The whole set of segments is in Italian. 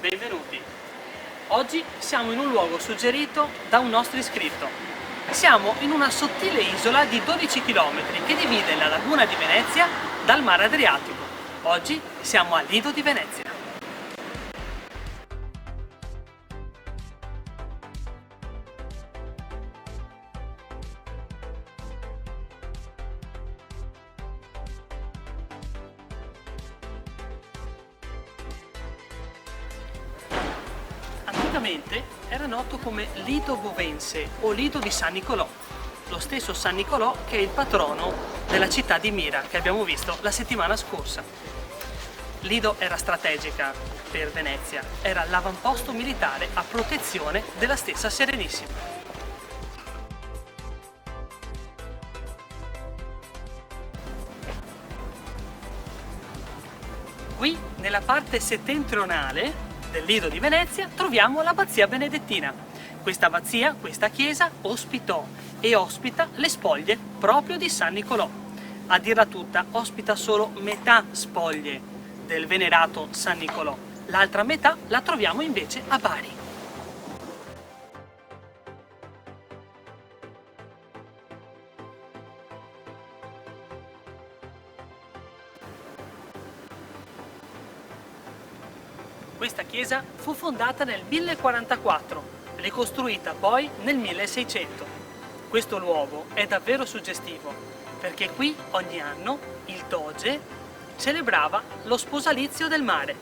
benvenuti. Oggi siamo in un luogo suggerito da un nostro iscritto. Siamo in una sottile isola di 12 km che divide la laguna di Venezia dal mare Adriatico. Oggi siamo a Lido di Venezia. Anticamente era noto come Lido Bovense o Lido di San Nicolò, lo stesso San Nicolò che è il patrono della città di Mira che abbiamo visto la settimana scorsa. Lido era strategica per Venezia, era l'avamposto militare a protezione della stessa Serenissima. Qui, nella parte settentrionale del Lido di Venezia, troviamo l'abbazia benedettina. Questa abbazia, questa chiesa, ospitò e ospita le spoglie proprio di San Nicolò. A dirla tutta, ospita solo metà spoglie del venerato San Nicolò. L'altra metà la troviamo invece a Bari. Questa chiesa fu fondata nel 1044, ricostruita poi nel 1600. Questo luogo è davvero suggestivo, perché qui ogni anno il Doge celebrava lo sposalizio del mare.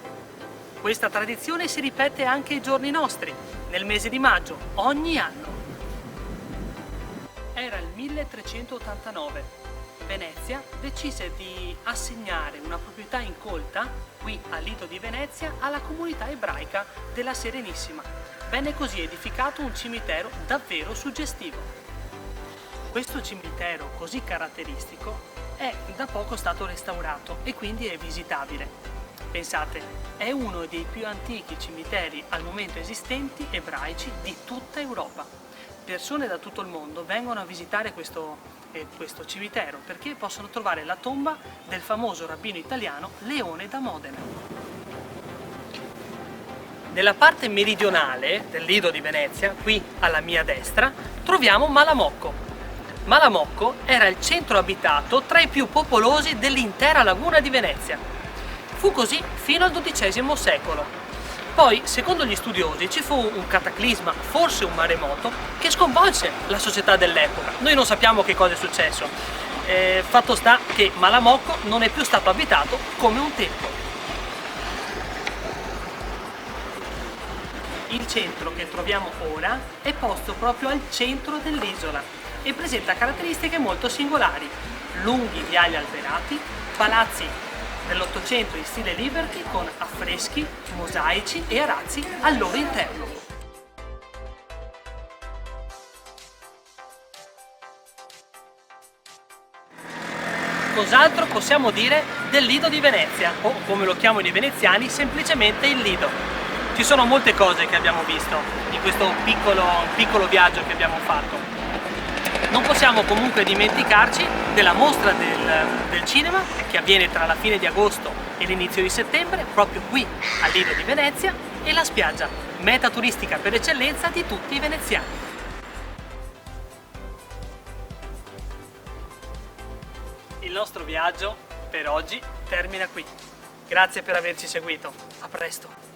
Questa tradizione si ripete anche ai giorni nostri, nel mese di maggio, ogni anno. Era il 1389. Venezia decise di assegnare una proprietà incolta, qui a Lido di Venezia, alla comunità ebraica della Serenissima. Venne così edificato un cimitero davvero suggestivo. Questo cimitero così caratteristico è da poco stato restaurato e quindi è visitabile. Pensate, è uno dei più antichi cimiteri al momento esistenti ebraici di tutta Europa. Persone da tutto il mondo vengono a visitare questo cimitero perché possono trovare la tomba del famoso rabbino italiano Leone da Modena. Nella parte meridionale del Lido di Venezia, qui alla mia destra, troviamo Malamocco. Malamocco era il centro abitato tra i più popolosi dell'intera laguna di Venezia. Fu così fino al XII secolo. Poi, secondo gli studiosi, ci fu un cataclisma, forse un maremoto, che sconvolse la società dell'epoca. Noi non sappiamo che cosa è successo. Fatto sta che Malamocco non è più stato abitato come un tempo. Il centro che troviamo ora è posto proprio al centro dell'isola e presenta caratteristiche molto singolari. Lunghi viali alberati, palazzi dell'Ottocento in stile Liberty con affreschi, mosaici e arazzi al loro interno. Cos'altro possiamo dire del Lido di Venezia, o come lo chiamano i veneziani, semplicemente il Lido? Ci sono molte cose che abbiamo visto in questo piccolo viaggio che abbiamo fatto. Non possiamo comunque dimenticarci della mostra del cinema che avviene tra la fine di agosto e l'inizio di settembre, proprio qui al Lido di Venezia, e la spiaggia, meta turistica per eccellenza di tutti i veneziani. Il nostro viaggio per oggi termina qui. Grazie per averci seguito. A presto!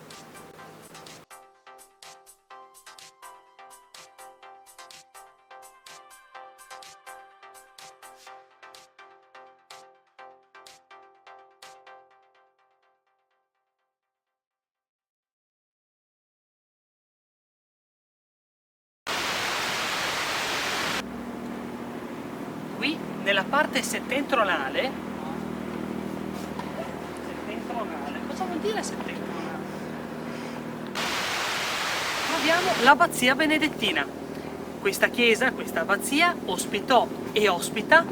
Qui nella parte settentrionale, cosa vuol dire settentrionale? Troviamo l'abbazia benedettina. Questa chiesa, questa abbazia ospitò e ospita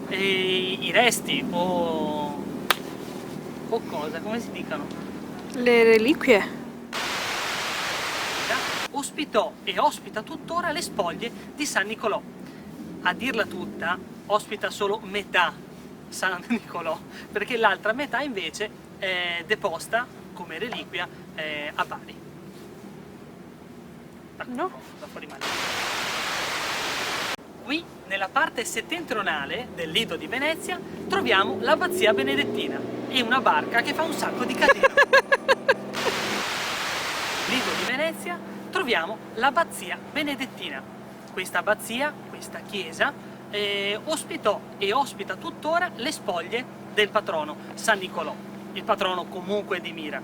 i resti o cosa, come si dicono? Le reliquie. Ospitò e ospita tuttora le spoglie di San Nicolò. A dirla tutta, ospita solo metà San Nicolò, perché l'altra metà invece è deposta come reliquia a Bari. No. Da fuori male. Qui, nella parte settentrionale del Lido di Venezia, troviamo l'abbazia benedettina e una barca che fa un sacco di casino. Lido di Venezia troviamo l'abbazia benedettina. Questa abbazia, questa chiesa, ospitò e ospita tuttora le spoglie del patrono San Nicolò, il patrono comunque di Mira.